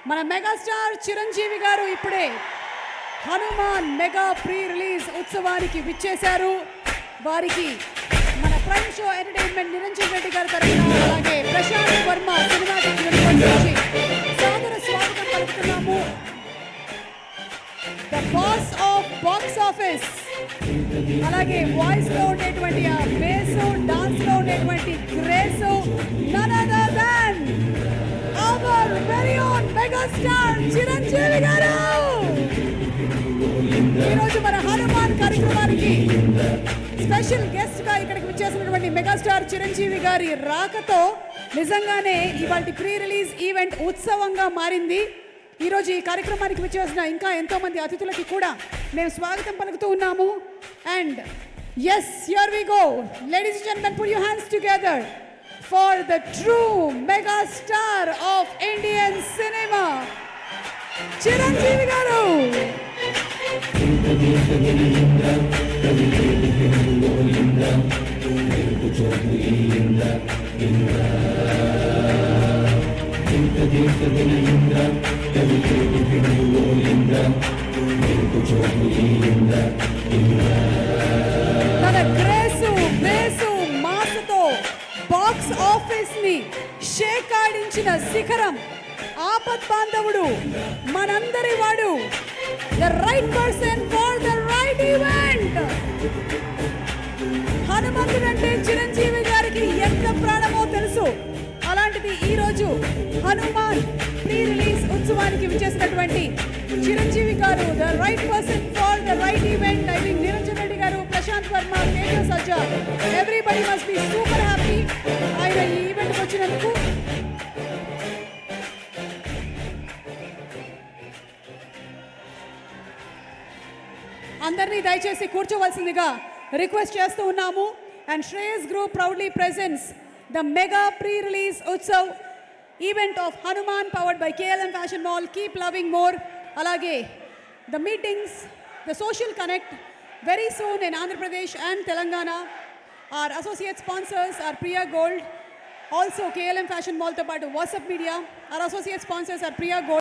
మన మెగాస్టార్ చిరంజీవి గారు ఇప్పుడే హనుమాన్ మెగా ప్రీ రిలీజ్ ఉత్సవానికి విచ్చేశారు. వారికి మన prime show entertainment Niranjan Reddy గారి తరఫున అలాగే ప్రశాంత్ వర్మ సినిమాటిక్ యూనివర్స్ నుంచి సాదర స్వాగతం పలుకుతున్నాము. The boss of box office అలాగే వాయిస్ లో ఉండేటువంటి ఆ బేసు, డాన్స్ లో ఉండేటువంటి grace, none other than our very own megastar Chiranjeevi garu ఈరోజు మన హనుమాన్ కార్యక్రమానికి స్పెషల్ గెస్ట్ గా ఇక్కడికి వచ్చేసినటువంటి మెగాస్టార్ చిరంజీవి గారి రాకతో నిజంగానే ఇవాళ ప్రీ రిలీజ్ ఈవెంట్ ఉత్సవంగా మారింది. ఈరోజు ఈ కార్యక్రమానికి వచ్చేసిన ఇంకా ఎంతో మంది అతిథులకి కూడా మేము స్వాగతం పలుకుతూ ఉన్నాము. And yes, here we go. Ladies and gentlemen, put your hands together for the true mega star of Indian cinema, Chiranjeevi garu. తన గ్రేసు బేసు మాసతో బాక్స్ ఆఫీస్ ని షేక్ ఆడించిన శిఖరం ఆపత్ బాంధవుడు మనందరి వాడు, the right person for the right event. హనుమంతుడు అంటే చిరంజీవి గారికి ఎంత ప్రాణమో తెలుసు. అలాంటిది ఈరోజు హనుమాన్ ప్రీ రిలీజ్ ఉత్సవానికి విచ్చేసినటువంటి Chiranjeevi garu, the right person for the right event. I think Niranjan Reddy garu, Prashanth Varma, K K Sajja, everybody must be super happy ఆయన ఈ ఈవెంట్కి వచ్చినందుకు. అందరినీ దయచేసి కూర్చోవలసిందిగా రిక్వెస్ట్ చేస్తూ ఉన్నాము. And Shreyas group proudly presents the mega pre-release utsav event of Hanuman powered by KLM Fashion Mall. Keep loving more. Alage the meetings, the social connect very soon in Andhra Pradesh and Telangana. Our associate sponsors are Priya Gold, also KLM Fashion Mall to part of WhatsApp Media. Our associate sponsors are Priya Gold.